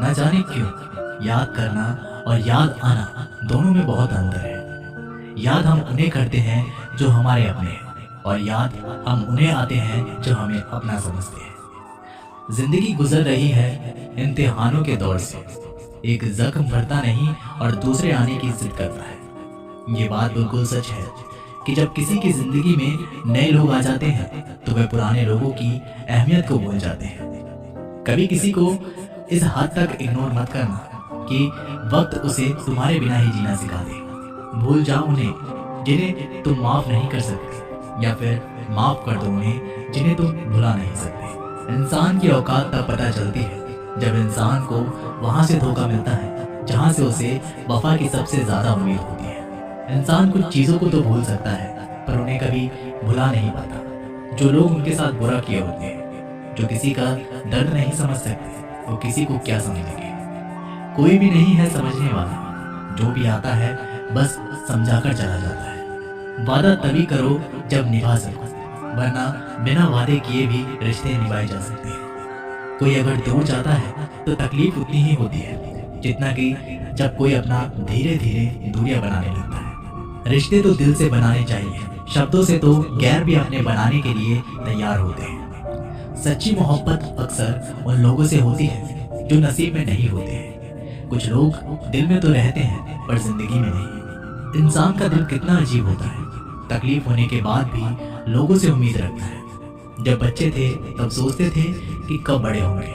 न जाने क्यों याद करना और याद आना दोनों में बहुत अंतर है। याद हम उन्हें करते हैं जो हमारे अपने हैं, और याद हम उन्हें आते हैं जो हमें अपना समझते हैं। जिंदगी गुजर रही है इम्तिहानों के दौर से, एक जख्म भरता नहीं और दूसरे आने की जिद करता है। ये बात बिल्कुल सच है कि जब किसी की जिंदगी में नए लोग आ जाते हैं तो वे पुराने लोगों की अहमियत को भूल जाते हैं। कभी किसी को इस हद तक इग्नोर मत करना कि वक्त उसे तुम्हारे बिना ही जीना सिखा दे। भूल जाओ उन्हें जिन्हें तुम माफ नहीं कर सकते, या फिर माफ कर दो उन्हें जिन्हें तुम भुला नहीं सकते। इंसान की औकात तब पता चलती है जब इंसान को वहां से धोखा मिलता है जहां से उसे वफा की सबसे ज्यादा उम्मीद होती है। इंसान कुछ चीजों को तो भूल सकता है पर उन्हें कभी भुला नहीं पाता। जो लोग उनके साथ बुरा किए होते हैं, जो किसी का दर्द नहीं समझ सकते, वो किसी को क्या समझेंगे। कोई भी नहीं है समझने वाला, जो भी आता है बस समझाकर चला जाता है। वादा तभी करो जब निभा सको, वरना बिना वादे किए भी रिश्ते निभाए जा सकते हैं। कोई अगर दूर जाता है तो तकलीफ उतनी ही होती है जितना कि जब कोई अपना धीरे धीरे दूरियां बनाने लगता है। रिश्ते तो दिल से बनाने चाहिए, शब्दों से तो गैर भी अपने बनाने के लिए तैयार होते हैं। सच्ची मोहब्बत अक्सर उन लोगों से होती है जो नसीब में नहीं होते हैं। कुछ लोग दिल में तो रहते हैं पर जिंदगी में नहीं। इंसान का दिल कितना अजीब होता है, तकलीफ होने के बाद भी लोगों से उम्मीद रखता है। जब बच्चे थे तब सोचते थे कि कब बड़े होंगे,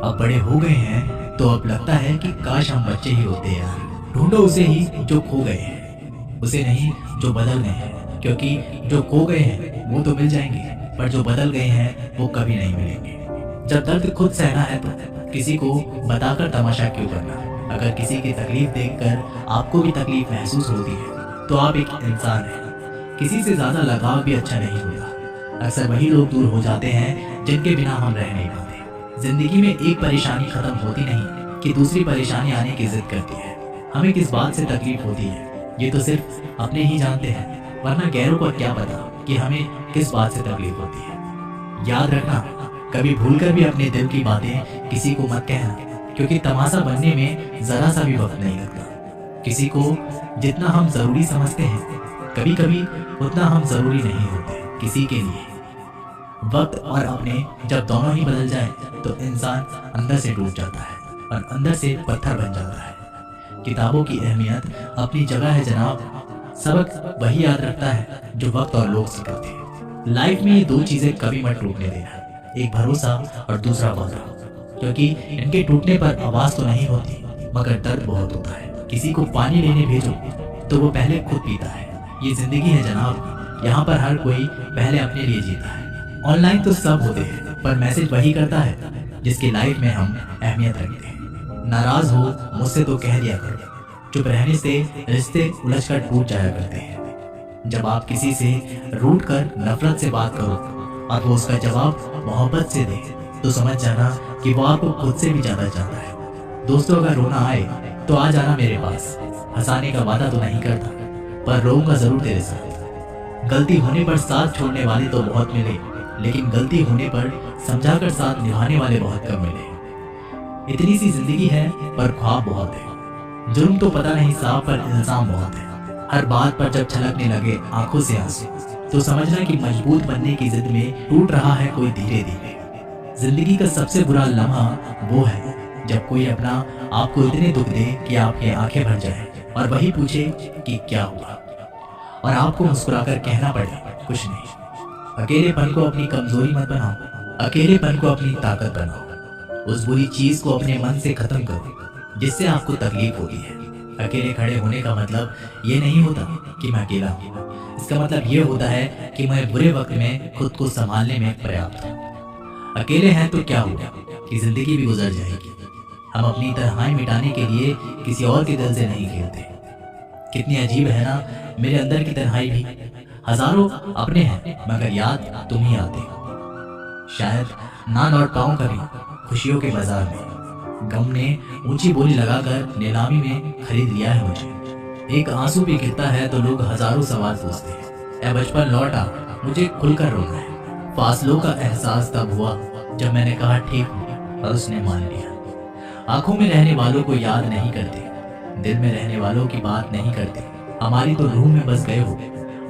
अब बड़े हो गए हैं तो अब लगता है कि काश हम बच्चे ही होते यार। ढूंढो उसे ही जो खो गए हैं, उसे नहीं जो बदल गए हैं, क्योंकि जो खो गए हैं वो तो मिल जाएंगे पर जो बदल गए हैं वो कभी नहीं मिलेंगे। जब दर्द खुद सहना है तो किसी को बताकर तमाशा क्यों करना। अगर किसी की तकलीफ देखकर आपको भी तकलीफ महसूस होती है तो आप एक इंसान हैं। किसी से ज्यादा लगाव भी अच्छा नहीं होता। अक्सर वही लोग दूर हो जाते हैं जिनके बिना हम रह नहीं पाते। जिंदगी में एक परेशानी खत्म होती नहीं कि दूसरी परेशानी आने की जिद करती है। हमें किस बात से तकलीफ होती है ये तो सिर्फ अपने ही जानते हैं, वरना गैरों को क्या पता कि हमें किस बात से तकलीफ होती है। याद रखना, कभी भूलकर भी अपने दिल की बातें किसी को मत कहना, क्योंकि तमाशा बनने में जरा सा भी वक्त नहीं लगता। किसी को जितना हम जरूरी समझते हैं कभी कभी उतना हम जरूरी नहीं होते किसी के लिए। वक्त और अपने जब दोनों ही बदल जाए तो इंसान अंदर से टूट जाता है और अंदर से पत्थर बन जाता है। किताबों की अहमियत अपनी जगह है जनाब, सबक वही याद रखता है जो वक्त और लोग सिखाते हैं। लाइफ में ये दो चीजें कभी मत टूटने देना, एक भरोसा और दूसरा वादा, क्योंकि इनके टूटने पर आवाज तो नहीं होती मगर दर्द बहुत होता है। किसी को पानी लेने भेजो तो वो पहले खुद पीता है। ये जिंदगी है जनाब, यहाँ पर हर कोई पहले अपने लिए जीता है। ऑनलाइन तो सब होते हैं पर मैसेज वही करता है जिसकी लाइफ में हम अहमियत रखते हैं। नाराज हो मुझसे तो कह दिया करो, चुप रहने से रिश्ते उलझ कर टूट जाया करते हैं। जब आप किसी से रूठ कर नफरत से बात करो और वो उसका जवाब मोहब्बत से दे तो समझ जाना कि वो आपको खुद से भी ज्यादा चाहता है। दोस्तों, अगर रोना आए तो आ जाना मेरे पास। हंसाने का वादा तो नहीं करता पर रोऊंगा जरूर तेरे साथ। गलती होने पर साथ छोड़ने वाले तो बहुत मिले, लेकिन गलती होने पर समझाकर साथ निभाने वाले बहुत कम मिले। इतनी सी जिंदगी है पर ख्वाब बहुत है। जुर्म तो पता नहीं साफ पर इल्जाम बहुत है। हर बात पर जब छलकने लगे आंखों से आंसू तो समझना कि मजबूत बनने की जिद में टूट रहा है कोई धीरे धीरे। जिंदगी का सबसे बुरा लम्हा वो है जब कोई अपना आपको इतने दुख दे कि आपकी आंखें भर जाए और वही पूछे कि क्या हुआ, और आपको मुस्कुराकर कहना पड़े कुछ नहीं। अकेलेपन को अपनी कमजोरी मत बनाओ, अकेलेपन को अपनी ताकत बनाओ। उस बुरी चीज को अपने मन से खत्म करो जिससे आपको तकलीफ होती है। अकेले खड़े होने का मतलब ये नहीं होता कि मैं अकेला हूँ, इसका मतलब ये होता है कि मैं बुरे वक्त में खुद को संभालने में पर्याप्त हूँ। अकेले हैं तो क्या हुआ कि जिंदगी भी गुजर जाएगी। हम अपनी तन्हाई मिटाने के लिए किसी और के दिल से नहीं खेलते। कितनी अजीब है ना मेरे अंदर की तन्हाई भी। हजारों अपने हैं मगर याद तुम ही आते हो। शायद ना लौट पाऊं कभी खुशियों के बाजार में। गम ने ऊंची बोली लगाकर नीलामी में खरीद लिया है मुझे। एक आंसू भी गिरता है तो लोग हजारों सवाल पूछते हैं। ऐ बचपन लौटा, मुझे खुलकर रोना है। फासलों का एहसास तब हुआ जब मैंने कहा ठीक हूँ और उसने मान लिया। आंखों में रहने वालों को याद नहीं करते, दिल में रहने वालों की बात नहीं करते। हमारी तो रूह में बस गए हो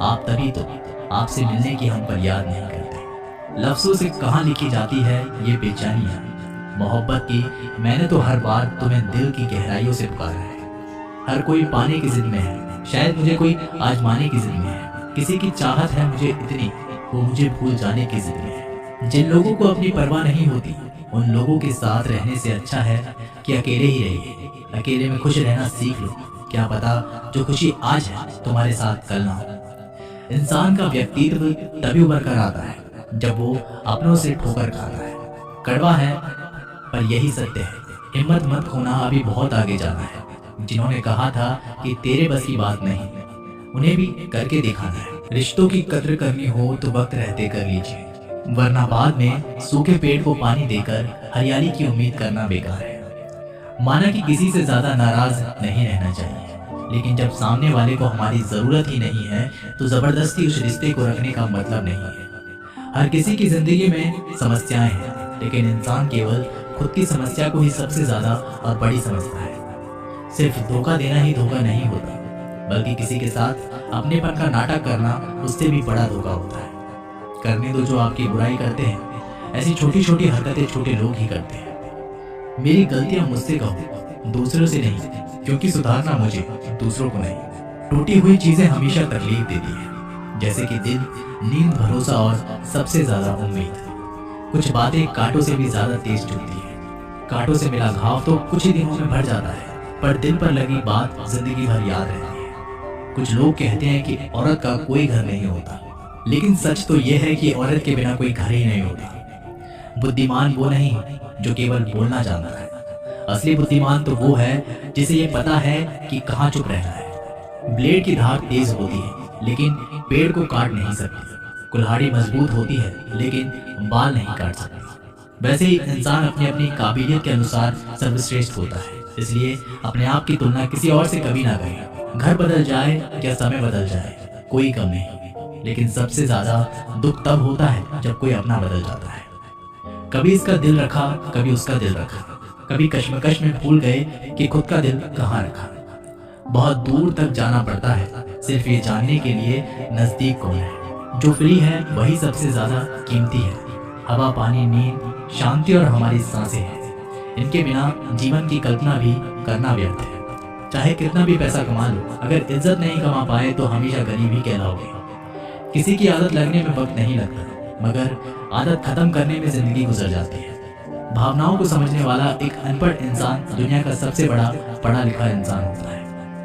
आप, तभी तो आपसे मिलने की हम फरियाद नहीं करते। लफ्जों से कहाँ लिखी जाती है ये बेचैनियाँ मोहब्बत की। मैंने तो हर बार तुम्हें दिल की गहराइयों से पुकारा है। हर कोई पाने की जिद में है, शायद मुझे कोई आजमाने की जिद में है। किसी की चाहत है मुझे इतनी, वो मुझे भूल जाने की जिद में है। जिन लोगों को अपनी परवाह नहीं होती, उन लोगों के साथ रहने से अच्छा है कि अकेले ही रहिए। अकेले में खुश रहना सीख लो, क्या पता जो खुशी आज है तुम्हारे साथ कल ना हो। इंसान का व्यक्तित्व तभी उभर कर आता है जब वो अपनों से ठोकर खाता है। कड़वा है पर यही सत्य है। हिम्मत मत खोना, अभी बहुत आगे जाना है। जिन्होंने कहा था कि तेरे बस की बात नहीं, उन्हें भी करके दिखाना है। रिश्तों की कद्र करनी हो तो वक्त रहते कर लीजिए, वरना बाद में सूखे पेड़ को पानी देकर हरियाली की उम्मीद करना बेकार है। माना कि किसी से ज्यादा नाराज नहीं रहना चाहिए, लेकिन जब सामने वाले को हमारी जरूरत ही नहीं है तो जबरदस्ती उस रिश्ते को रखने का मतलब नहीं है। हर किसी की जिंदगी में समस्याएं हैं, लेकिन इंसान केवल खुद की समस्या को ही सबसे ज्यादा और बड़ी समझता है। सिर्फ धोखा देना ही धोखा नहीं होता, बल्कि किसी के साथ अपनेपन का नाटक करना उससे भी बड़ा धोखा होता है। करने दो जो आपकी बुराई करते हैं, ऐसी छोटी छोटी हरकतें छोटे लोग ही करते हैं। मेरी गलतियां मुझसे कहो, दूसरों से नहीं, क्योंकि सुधारना मुझे, दूसरों को नहीं। टूटी हुई चीजें हमेशा तकलीफ देती है, जैसे कि दिल, नींद, भरोसा और सबसे ज्यादा उम्मीद। कुछ बातें कांटों से भी ज्यादा तेज चुभती है। कांटों से मिला घाव तो कुछ ही दिनों में भर जाता है, पर दिल पर लगी बात जिंदगी भर याद रहती है। कुछ लोग कहते हैं कि औरत का कोई घर नहीं होता, लेकिन सच तो यह है कि औरत के बिना कोई घर ही नहीं होता। बुद्धिमान वो नहीं जो केवल बोलना जानता है, असली बुद्धिमान तो वो है जिसे ये पता है कि कहाँ चुप रहना है। ब्लेड की धार तेज होती है, लेकिन पेड़ को काट नहीं सकती। कुल्हाड़ी मजबूत होती है, लेकिन बाल नहीं काट सकती। वैसे ही इंसान अपनी अपनी काबिलियत के अनुसार सर्वश्रेष्ठ होता है, इसलिए अपने आप की तुलना किसी और से कभी ना करें। घर बदल जाए या समय बदल जाए, कोई कम नहीं, लेकिन सबसे ज्यादा दुख तब होता है जब कोई अपना बदल जाता है। कभी इसका दिल रखा, कभी उसका दिल रखा, कभी कश्मकश में भूल गए कि खुद का दिल कहाँ रखा। बहुत दूर तक जाना पड़ता है सिर्फ ये जानने के लिए नजदीक कौन है। जो फ्री है वही सबसे ज्यादा कीमती है। हवा, पानी, नींद, शांति और हमारी सांसें हैं। इनके बिना जीवन की कल्पना भी करना व्यर्थ है। चाहे कितना भी पैसा कमा लो, अगर इज्जत नहीं कमा पाए तो हमेशा गरीब ही कहलाओगे। किसी की आदत लगने में वक्त नहीं लगता, मगर आदत खत्म करने में जिंदगी गुजर जाती है। भावनाओं को समझने वाला एक अनपढ़ इंसान दुनिया का सबसे बड़ा पढ़ा लिखा इंसान होता है।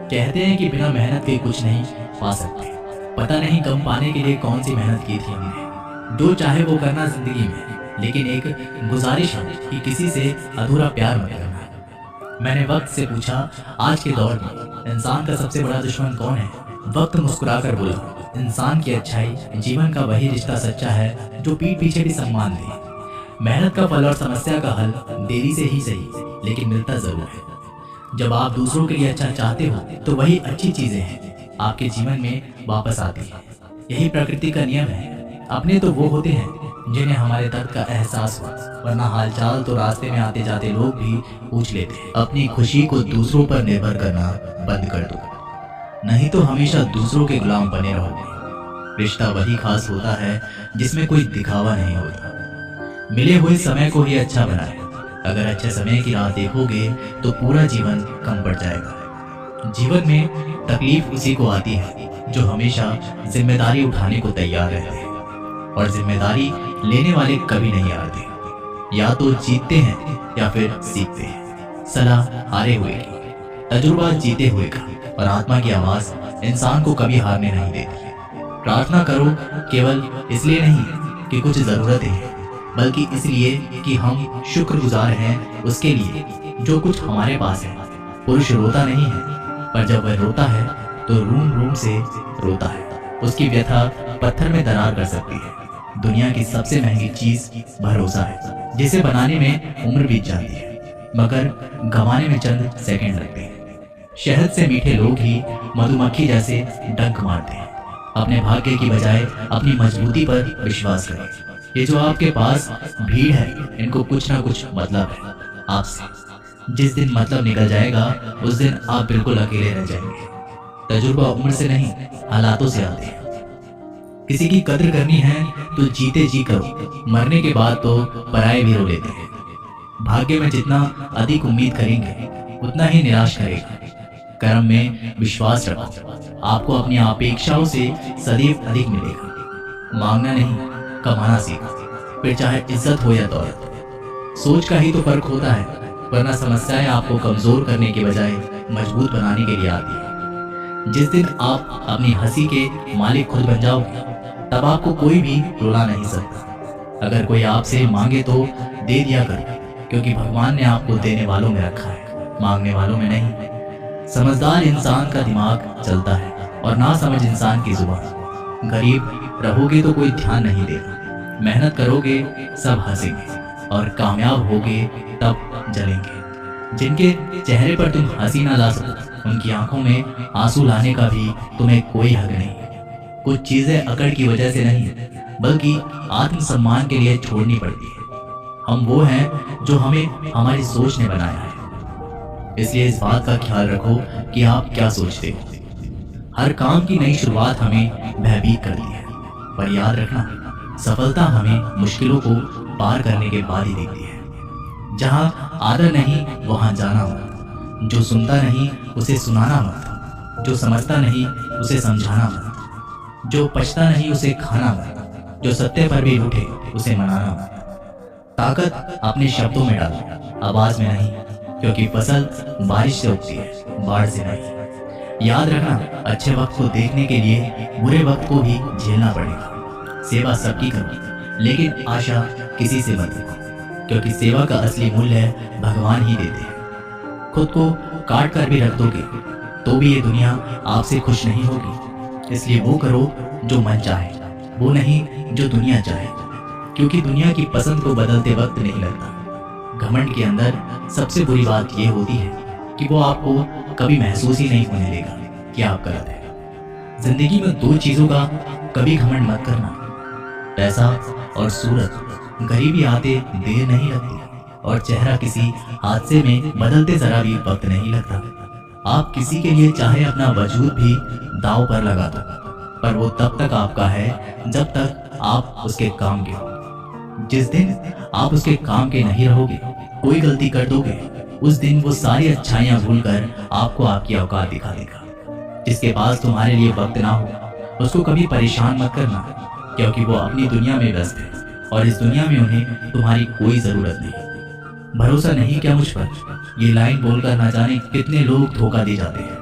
कहते हैं कि बिना मेहनत के कुछ नहीं पा सकते। पता नहीं कम पाने के लिए कौन सी मेहनत की थी हमने। जो चाहे वो करना जिंदगी में, लेकिन एक गुजारिश है कि किसी से अधूरा प्यार मत करना। मैंने वक्त से पूछा, आज के दौर में इंसान का सबसे बड़ा दुश्मन कौन है? वक्त मुस्कुराकर बोला, इंसान की अच्छाई, जीवन का वही रिश्ता सच्चा है जो पीठ पीछे भी सम्मान दे। मेहनत का फल और समस्या का हल देरी से ही सही, लेकिन मिलता जरूर है। जब आप दूसरों के लिए अच्छा चाहते हो तो वही अच्छी चीजें हैं आपके जीवन में वापस आती है। यही प्रकृति का नियम है। अपने तो वो होते हैं जिन्हें हमारे दर्द का एहसास हो, वरना हालचाल तो रास्ते में आते जाते लोग भी पूछ लेते हैं। अपनी खुशी को दूसरों पर निर्भर करना बंद कर दो, नहीं तो हमेशा दूसरों के गुलाम बने रहोगे। रिश्ता वही खास होता है जिसमें कोई दिखावा नहीं होता। मिले हुए समय को ही अच्छा बनाए। अगर अच्छे समय की राह देखोगे तो पूरा जीवन कम पड़ जाएगा। जीवन में तकलीफ उसी को आती है जो हमेशा जिम्मेदारी उठाने को तैयार रहते हैं, और जिम्मेदारी लेने वाले कभी नहीं हारते। या तो जीतते हैं या फिर सीखते हैं। सलाह हारे हुए की, तजुर्बा जीते हुए का, और आत्मा की आवाज इंसान को कभी हारने नहीं देती। प्रार्थना करो केवल इसलिए नहीं कि कुछ जरूरतें हैं, बल्कि इसलिए कि हम शुक्रगुजार हैं उसके लिए जो कुछ हमारे पास है। पुरुष रोता नहीं है, पर जब वह रोता है तो रूम रूम से रोता है। उसकी व्यथा पत्थर में दरार कर सकती है। दुनिया की सबसे महंगी चीज भरोसा है, जिसे बनाने में उम्र बीत जाती है, मगर गंवाने में चंद सेकंड लगते हैं। शहद से मीठे लोग ही मधुमक्खी जैसे डंक मारते हैं। अपने भाग्य की बजाय अपनी मजबूती पर विश्वास करें। ये जो आपके पास भीड़ है, इनको कुछ ना कुछ मतलब है आपसे। जिस दिन मतलब निकल जाएगा उस दिन आप बिल्कुल अकेले रह जाएंगे। तजुर्बा उम्र से नहीं, हालातों से आते हैं। किसी की कद्र करनी है तो जीते जी करो, मरने के बाद तो पराये भी रो लेते हैं। भाग्य में जितना अधिक उम्मीद करेंगे उतना ही निराश करेगा। कर्म में विश्वास रखो, आपको अपनी अपेक्षाओं से सदैव अधिक मिलेगा। मांगना नहीं, कमाना सीखो, फिर चाहे इज्जत हो या दौलत। सोच का ही तो फर्क होता है, वरना समस्याएं आपको कमजोर करने के बजाय मजबूत बनाने के लिए आती है। जिस दिन आप अपनी हंसी के मालिक खुद बन जाओगे तब आपको कोई भी रुला नहीं सकता। अगर कोई आपसे मांगे तो दे दिया करो, क्योंकि भगवान ने आपको देने वालों में रखा है, मांगने वालों में नहीं। समझदार इंसान का दिमाग चलता है और ना समझ इंसान की जुबान। गरीब रहोगे तो कोई ध्यान नहीं देगा, मेहनत करोगे सब हंसेंगे और कामयाब होगे तब जलेंगे। जिनके चेहरे पर तुम हंसी ना ला सको उनकी आंखों में आंसू लाने का भी तुम्हें कोई हक नहीं। कुछ चीजें अकड़ की वजह से नहीं बल्कि आत्मसम्मान के लिए छोड़नी पड़ती है। हम वो हैं जो हमें हमारी सोच ने बनाया है, इसलिए इस बात का ख्याल रखो कि आप क्या सोचते हो। हर काम की नई शुरुआत हमें भयभीत करती है, पर याद रखना सफलता हमें मुश्किलों को पार करने के बाद ही दिखती है। जहाँ आदर नहीं वहाँ जाना मत, जो सुनता नहीं उसे सुनाना मत, जो समझता नहीं उसे समझाना मत, जो पछता नहीं उसे खाना मत, जो सत्य पर भी रूठे उसे मनाना मत। ताकत अपने शब्दों में डालो, आवाज में नहीं, क्योंकि फसल बारिश से उगती है, बाढ़ से नहीं। याद रखना अच्छे वक्त को देखने के लिए बुरे वक्त को भी झेलना पड़ेगा। सेवा सबकी करो, लेकिन आशा किसी से मत रखो, क्योंकि सेवा का असली मूल्य भगवान ही देते हैं। खुद को काट कर भी रख दोगे तो भी ये दुनिया आपसे खुश नहीं होगी। इसलिए वो करो जो मन चाहे, वो नहीं जो दुनिया चाहे, क्योंकि दुनिया की पसंद को बदलते वक्त नहीं लगता। घमंड के अंदर सबसे बुरी बात यह होती है कि वो आपको कभी महसूस ही नहीं होने देगा कि आप गलत हैं। जिंदगी में दो चीजों का कभी घमंड मत करना, पैसा और सूरत। गरीबी आते देर नहीं लगती और चेहरा किसी हादसे में बदलते जरा भी वक्त नहीं लगता। आप किसी के लिए चाहे अपना वजूद भी दांव पर लगा दो, पर वो तब तक आपका है जब तक आप उसके काम के हो। जिस दिन आप उसके काम के नहीं रहोगे, कोई गलती कर दोगे, उस दिन वो सारी अच्छाइयां भूलकर आपको आपकी औकात दिखा देगा। जिसके पास तुम्हारे लिए वक्त ना हो उसको कभी परेशान मत करना, क्योंकि वो अपनी दुनिया में व्यस्त है और इस दुनिया में उन्हें तुम्हारी कोई जरूरत नहीं। भरोसा नहीं क्या मुझ पर, ये लाइन बोलकर ना जाने कितने लोग धोखा दे जाते हैं।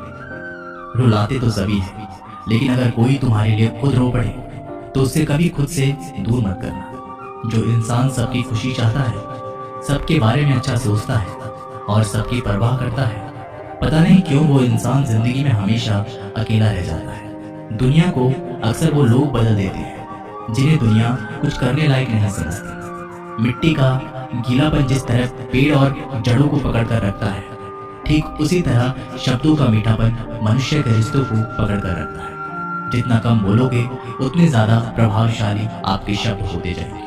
रुलाते तो सभी हैं, लेकिन अगर कोई तुम्हारे लिए खुद रो पड़े तो उससे कभी खुद से दूर मत करना। जो इंसान सबकी खुशी चाहता है, सबके बारे में अच्छा सोचता है और सबकी परवाह करता है, पता नहीं क्यों वो इंसान जिंदगी में हमेशा अकेला रह जाता है। दुनिया को अक्सर वो लोग बदल देते हैं जिन्हें दुनिया कुछ करने लायक नहीं समझती। मिट्टी का गीलापन जिस तरह पेड़ और जड़ों को पकड़ कर रखता है, ठीक उसी तरह शब्दों का मीठापन मनुष्य के रिश्तों को पकड़ कर रखता है। जितना कम बोलोगे उतने ज्यादा प्रभावशाली आपके शब्द होते जाएंगे।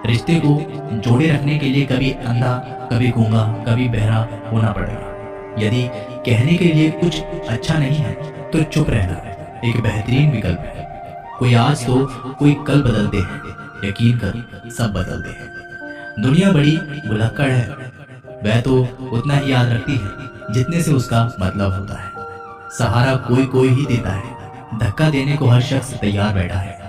रिश्ते को जोड़े रखने के लिए कभी अंधा, कभी गूंगा, कभी बहरा होना पड़ेगा। यदि कहने के लिए कुछ अच्छा नहीं है तो चुप रहना एक बेहतरीन विकल्प है। कोई आज तो कोई कल बदलते हैं, यकीन कर सब बदलते हैं। दुनिया बड़ी भुलक्कड़ है, वह तो उतना ही याद रखती है जितने से उसका मतलब होता है। सहारा कोई कोई ही देता है, धक्का देने को हर शख्स तैयार बैठा है।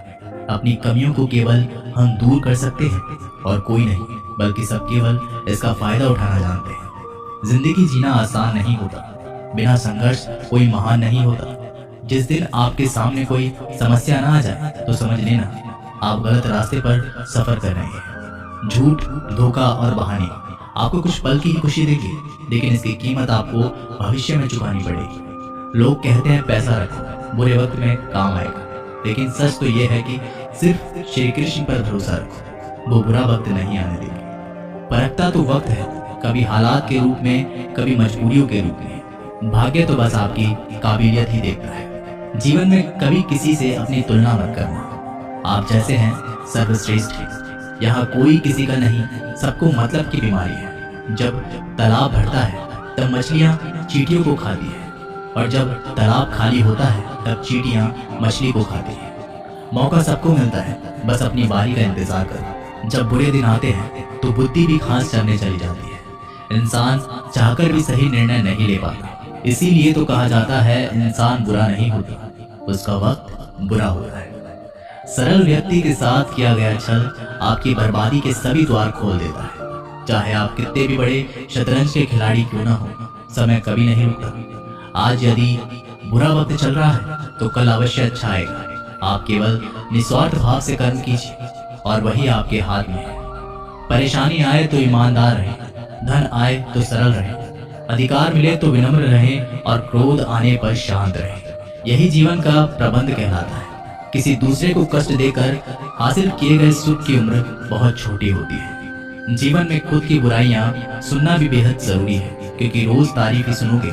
अपनी कमियों को केवल हम दूर कर सकते हैं और कोई नहीं, बल्कि सब केवल इसका फायदा उठाना जानते हैं। जिंदगी जीना आसान नहीं होता, बिना संघर्ष कोई महान नहीं होता। जिस दिन आपके सामने कोई समस्या ना आ जाए तो समझ लेना आप गलत रास्ते पर सफर कर रहे हैं। झूठ, धोखा और बहाने आपको कुछ पल की खुशी देंगे, लेकिन इसकी कीमत आपको भविष्य में चुकानी पड़ेगी। लोग कहते हैं पैसा रखो, बुरे वक्त में काम आएगा, लेकिन सच तो यह है कि सिर्फ श्री कृष्ण पर भरोसा रखो, वो बुरा वक्त नहीं आने देंगे। परखता तो वक्त है, कभी हालात के रूप में, कभी मजबूरियों के रूप में। भाग्य तो बस आपकी काबिलियत ही देखता है। जीवन में कभी किसी से अपनी तुलना मत करना। आप जैसे हैं सर्वश्रेष्ठ हैं। यहाँ कोई किसी का नहीं, सबको मतलब की बीमारी है। जब तालाब भरता है तब मछलियाँ चींटियों को खाती है, और जब तालाब खाली होता है तब चींटियाँ मछली को खाती है। मौका सबको मिलता है, बस अपनी बारी का इंतजार करो। जब बुरे दिन आते हैं तो बुद्धि भी घास चरने चली जाती है। इंसान चाहकर भी सही निर्णय नहीं ले पाता। इसीलिए तो कहा जाता है इंसान बुरा नहीं होता, उसका वक्त बुरा होता है। सरल व्यक्ति के साथ किया गया छल आपकी बर्बादी के सभी द्वार खोल देता है। चाहे आप कितने भी बड़े शतरंज के खिलाड़ी क्यों ना हो, समय कभी नहीं रुकता। आज यदि बुरा वक्त चल रहा है तो कल अवश्य अच्छा आएगा। आप केवल निस्वार्थ भाव से कर्म कीजिए और वही आपके हाथ में है। परेशानी आए तो ईमानदार रहें, धन आए तो सरल रहें, अधिकार मिले तो विनम्र रहें और क्रोध आने पर शांत रहें। यही जीवन का प्रबंध कहलाता है। किसी दूसरे को कष्ट देकर हासिल किए गए सुख की उम्र बहुत छोटी होती है। जीवन में खुद की बुराइयां सुनना भी बेहद जरूरी है, क्योंकि रोज तारीफ ही सुनोगे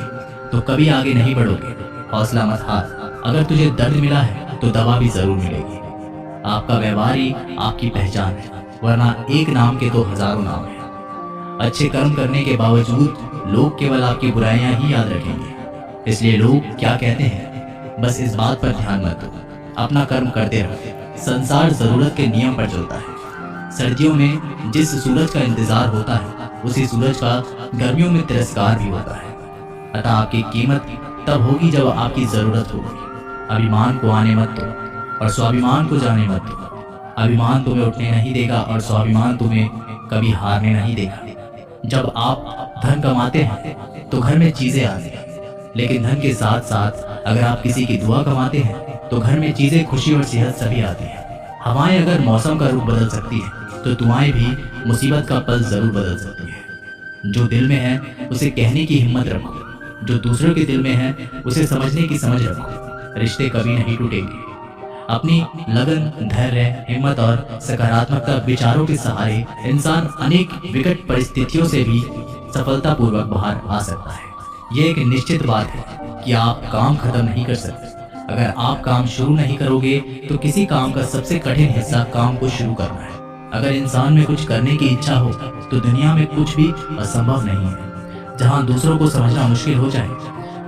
तो कभी आगे नहीं बढ़ोगे। हौसला मत हार, अगर तुझे दर्द मिला है तो दवा भी जरूर मिलेगी। आपका व्यवहार ही आपकी पहचान है, वरना एक नाम के तो हजारों नाम है। अच्छे कर्म करने के बावजूद लोग केवल आपकी बुराइयां ही याद रखेंगे। इसलिए लोग क्या कहते हैं बस इस बात पर ध्यान मत दो, अपना कर्म करते रहो। संसार जरूरत के नियम पर चलता है। सर्दियों में जिस सूरज का इंतजार होता है उसी सूरज का गर्मियों में तिरस्कार भी होता है। अतः आपकी कीमत तब होगी जब आपकी जरूरत होगी। अभिमान को आने मत दो और स्वाभिमान को जाने मत दो। अभिमान तुम्हें उठने नहीं देगा और स्वाभिमान तुम्हें कभी हारने नहीं देगा। जब आप धन कमाते हैं तो घर में चीजें आती हैं, लेकिन धन के साथ साथ अगर आप किसी की दुआ कमाते हैं तो घर में चीजें, खुशी और सेहत सभी आती है। हवाएं अगर मौसम का रूप बदल सकती है तो दुआएं भी मुसीबत का पल जरूर बदल सकती है। जो दिल में है उसे कहने की हिम्मत रखो, जो दूसरों के दिल में है उसे समझने की समझ रखो। रिश्ते कभी नहीं टूटेंगे। अपनी लगन, धैर्य, हिम्मत और सकारात्मकता विचारों के सहारे इंसान अनेक विकट परिस्थितियों से भी सफलतापूर्वक बाहर आ सकता है। यह एक निश्चित बात है कि आप काम खत्म नहीं कर सकते। अगर आप काम शुरू नहीं करोगे तो किसी काम का सबसे कठिन हिस्सा काम को शुरू करना है। अगर इंसान में कुछ करने की इच्छा हो तो दुनिया में कुछ भी असंभव नहीं है। जहाँ दूसरों को समझना मुश्किल हो जाए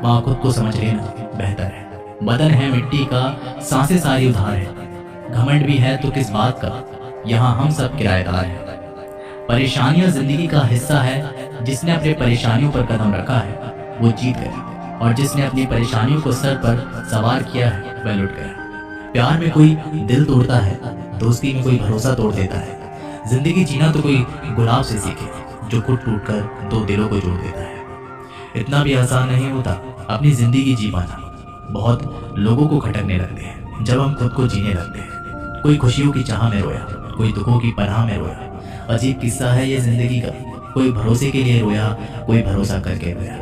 वहाँ खुद को समझ लेना बेहतर है। बदन है मिट्टी का, सांसें सारी उधार है। घमंड भी है तो किस बात का, यहाँ हम सब किराएदार हैं। परेशानियां जिंदगी का हिस्सा है। जिसने अपने परेशानियों पर कदम रखा है वो जीत गया, और जिसने अपनी परेशानियों को सर पर सवार किया है वह लुट गया। प्यार में कोई दिल तोड़ता है, दोस्ती में कोई भरोसा तोड़ देता है। जिंदगी जीना तो कोई गुलाब से सीखे जो खुद टूटकर दो दिलों को जोड़ देता है। इतना भी आसान नहीं होता अपनी जिंदगी जी पाना। बहुत लोगों को खटकने लगते हैं जब हम खुद को जीने लगते हैं। कोई खुशियों की चाह में रोया, कोई दुखों की पनाह में रोया। अजीब किस्सा है ये जिंदगी का। कोई भरोसे के लिए रोया, कोई भरोसा करके रोया।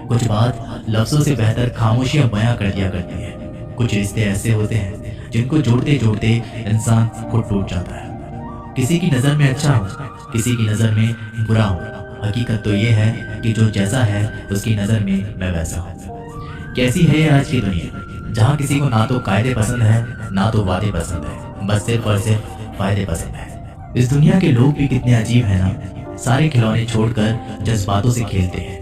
कुछ बात लफ्जों से बेहतर खामोशियां बयां कर दिया करती है। कुछ रिश्ते ऐसे होते हैं जिनको जोड़ते जोड़ते इंसान खुद टूट जाता है। किसी की नज़र में अच्छा हो, किसी की नज़र में बुरा हो। हकीकत तो ये है कि जो जैसा है उसकी नज़र में मैं वैसा हूँ। कैसी है ये आज की दुनिया, जहाँ किसी को ना तो कायदे पसंद है ना तो वादे पसंद है, बस सिर्फ और सिर्फ फायदे पसंद है। इस दुनिया के लोग भी कितने अजीब हैं ना, सारे खिलौने छोड़कर जज्बातों से खेलते हैं।